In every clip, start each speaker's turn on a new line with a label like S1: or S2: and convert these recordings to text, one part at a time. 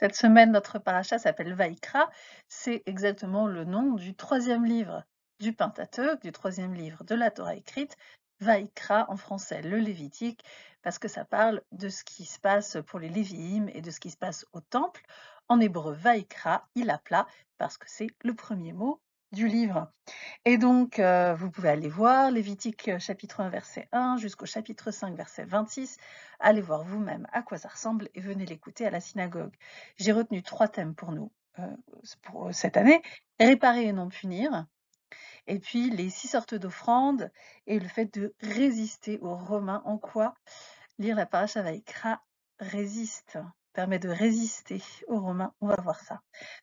S1: Cette semaine, notre paracha s'appelle Vaïkra. C'est exactement le nom du troisième livre du Pentateuque, du troisième livre de la Torah écrite. Vaïkra en français, le Lévitique, parce que ça parle de ce qui se passe pour les Lévi'im et de ce qui se passe au temple. En hébreu, Vaïkra, il appela, parce que c'est le premier mot du livre. Et donc, vous pouvez aller voir Lévitique chapitre 1 verset 1 jusqu'au chapitre 5 verset 26. Allez voir vous-même à quoi ça ressemble et venez l'écouter à la synagogue. J'ai retenu 3 thèmes pour nous pour cette année. Réparer et non punir. Et puis les 6 sortes d'offrandes et le fait de résister aux Romains. En quoi lire la paracha Vaïkra résiste, permet de résister aux Romains. On va voir ça.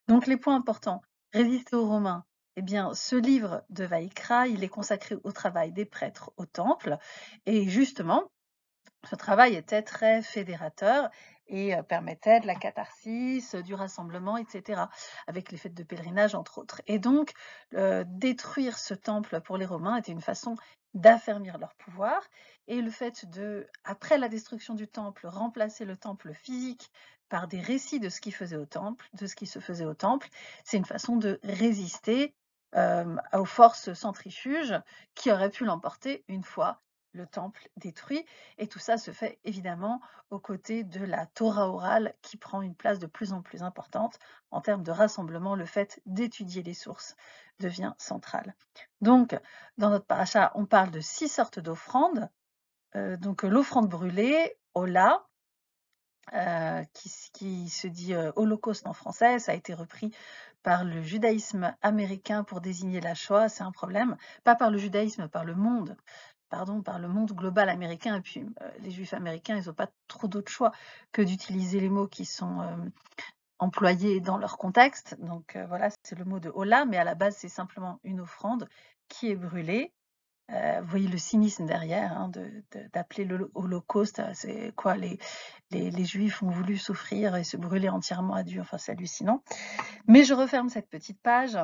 S1: Donc les points importants. Résister aux Romains. Eh bien, ce livre de Vaïkra, il est consacré au travail des prêtres au temple. Et justement, ce travail était très fédérateur et permettait de la catharsis, du rassemblement, etc., avec les fêtes de pèlerinage, entre autres. Et donc, détruire ce temple pour les Romains était une façon d'affermir leur pouvoir. Et le fait de, après la destruction du temple, remplacer le temple physique par des récits de ce qui faisait au temple, de ce qui se faisait au temple, c'est une façon de résister aux forces centrifuges qui auraient pu l'emporter une fois le temple détruit. Et tout ça se fait évidemment aux côtés de la Torah orale qui prend une place de plus en plus importante en termes de rassemblement. Le fait d'étudier les sources devient central. Donc, dans notre paracha, on parle de 6 sortes d'offrandes. Donc, l'offrande brûlée, Ola, qui se dit holocauste en français, ça a été repris par le judaïsme américain pour désigner la Shoah, c'est un problème, pas par le judaïsme, par le monde global américain. Et puis, les juifs américains, ils n'ont pas trop d'autre choix que d'utiliser les mots qui sont employés dans leur contexte. Donc, voilà, c'est le mot de Ola, mais à la base, c'est simplement une offrande qui est brûlée. Vous voyez le cynisme derrière, hein, d'appeler l'Holocauste, c'est quoi, les Juifs ont voulu souffrir et se brûler entièrement à Dieu, enfin c'est hallucinant. Mais je referme cette petite page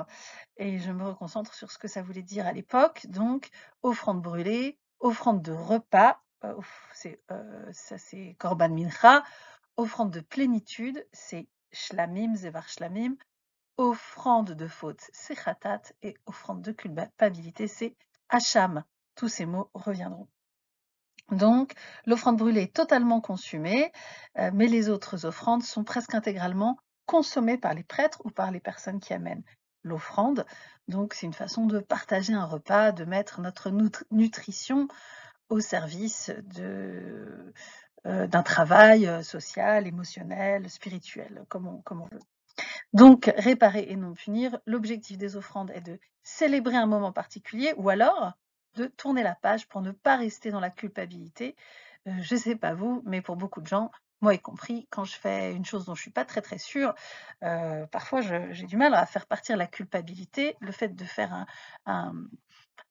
S1: et je me reconcentre sur ce que ça voulait dire à l'époque. Donc, offrande brûlée, offrande de repas, ça c'est Korban Mincha, offrande de plénitude, c'est Shlamim, Zevar Shlamim, offrande de faute, c'est Khatat, et offrande de culpabilité, c'est Hacham. Tous ces mots reviendront. Donc, l'offrande brûlée est totalement consumée, mais les autres offrandes sont presque intégralement consommées par les prêtres ou par les personnes qui amènent l'offrande. Donc, c'est une façon de partager un repas, de mettre notre nutrition au service d'un travail social, émotionnel, spirituel, comme on veut. Donc, réparer et non punir, l'objectif des offrandes est de célébrer un moment particulier ou alors de tourner la page pour ne pas rester dans la culpabilité. Je ne sais pas vous, mais pour beaucoup de gens, moi y compris, quand je fais une chose dont je ne suis pas très sûre, parfois j'ai du mal à faire partir la culpabilité. Le fait de faire un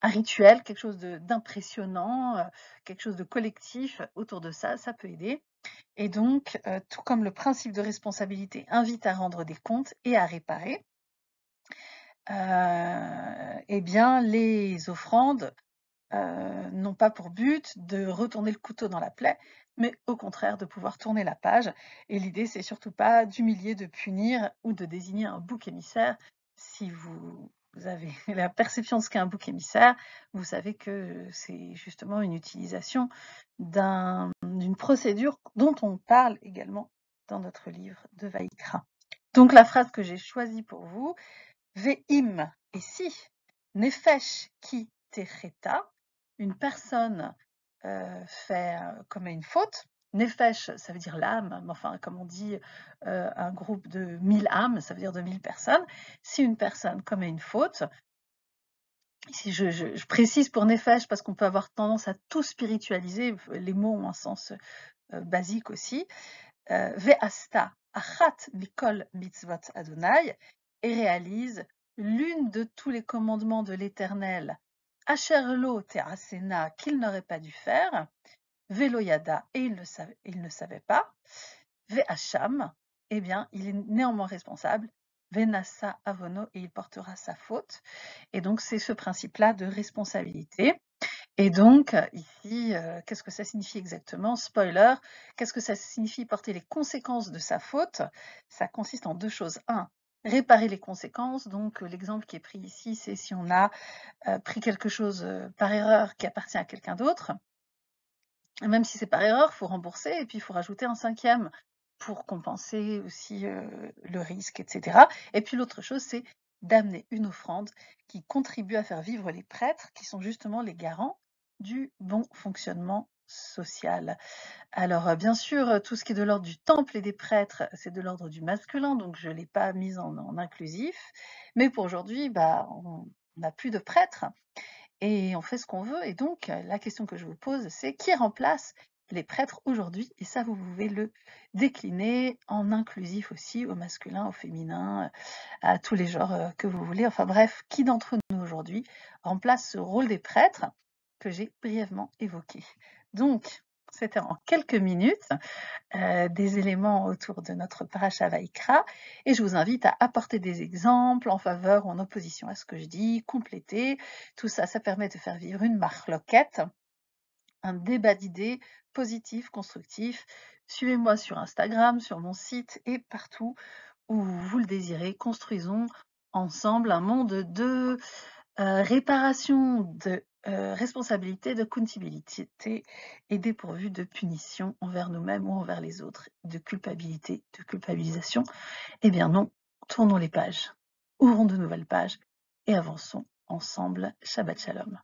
S1: rituel, quelque chose d'impressionnant, quelque chose de collectif autour de ça, ça peut aider. Et donc, tout comme le principe de responsabilité invite à rendre des comptes et à réparer, eh bien, les offrandes n'ont pas pour but de retourner le couteau dans la plaie, mais au contraire de pouvoir tourner la page. Et l'idée, c'est surtout pas d'humilier, de punir ou de désigner un bouc émissaire. Si vous avez la perception de ce qu'est un bouc émissaire, vous savez que c'est justement une utilisation d'une procédure dont on parle également dans notre livre de Vaïkra. Donc la phrase que j'ai choisie pour vous, Ve'im, et si, nefesh ki techeta, une personne fait commet une faute. Nefesh, ça veut dire l'âme, enfin, comme on dit, un groupe de 1000 âmes, ça veut dire de 1000 personnes. Si une personne commet une faute, ici je précise pour Nefesh parce qu'on peut avoir tendance à tout spiritualiser, les mots ont un sens basique aussi. Ve'asta achat mikol mitzvot Adonai, et réalise l'une de tous les commandements de l'Éternel, Asher lo te'asena, qu'il n'aurait pas dû faire, Veloyada, et il ne savait pas, Ve'acham, eh bien, il est néanmoins responsable, Venassa avono, et il portera sa faute. Et donc, c'est ce principe-là de responsabilité. Et donc, ici, qu'est-ce que ça signifie exactement? Spoiler, qu'est-ce que ça signifie porter les conséquences de sa faute? Ça consiste en 2 choses. Un, réparer les conséquences, donc l'exemple qui est pris ici, c'est si on a, pris quelque chose, par erreur qui appartient à quelqu'un d'autre, même si c'est par erreur, il faut rembourser et puis il faut rajouter un cinquième pour compenser aussi, le risque et cetera. Et puis l'autre chose, c'est d'amener une offrande qui contribue à faire vivre les prêtres, qui sont justement les garants du bon fonctionnement social. Alors, bien sûr, tout ce qui est de l'ordre du temple et des prêtres, c'est de l'ordre du masculin, donc je ne l'ai pas mis en inclusif. Mais pour aujourd'hui, bah, on n'a plus de prêtres et on fait ce qu'on veut. Et donc, la question que je vous pose, c'est qui remplace les prêtres aujourd'hui? Et ça, vous pouvez le décliner en inclusif aussi, au masculin, au féminin, à tous les genres que vous voulez. Enfin bref, qui d'entre nous aujourd'hui remplace ce rôle des prêtres que j'ai brièvement évoqué? Donc, c'était en quelques minutes des éléments autour de notre Parasha Vaïkra et je vous invite à apporter des exemples en faveur ou en opposition à ce que je dis, compléter. Tout ça, ça permet de faire vivre une marloquette, un débat d'idées positif, constructif. Suivez-moi sur Instagram, sur mon site et partout où vous le désirez. Construisons ensemble un monde de réparation, de responsabilité, de accountabilité et dépourvu de punition envers nous-mêmes ou envers les autres, de culpabilité, de culpabilisation. Eh bien non, tournons les pages, ouvrons de nouvelles pages et avançons ensemble. Shabbat Shalom.